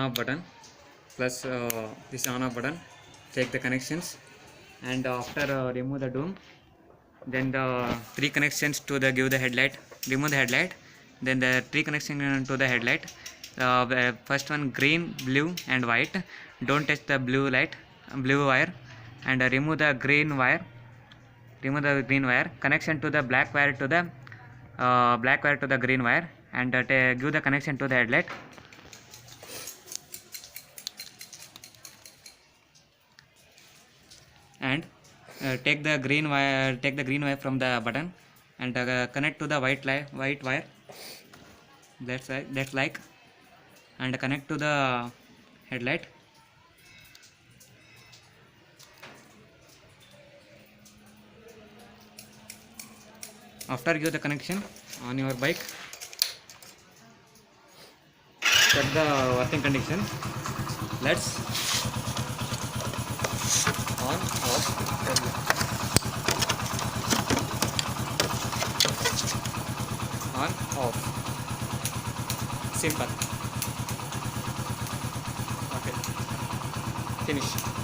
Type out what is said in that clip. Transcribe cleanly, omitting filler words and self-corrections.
off button, plus this on off button. Check the connections, and after remove the dome, then the three connections to the give the headlight. Remove the headlight, then the three connections to the headlight. First one green, blue, and white. Don't touch the blue wire, and remove the green wire. Remove the green wire. Connection to the black wire to the green wire, and give the connection to the headlight. And take the green wire from the button, and connect to the white wire. That's like, and connect to the headlight. After give the connection on your bike, check the working condition. Let's on off. Simple. Okay, finish.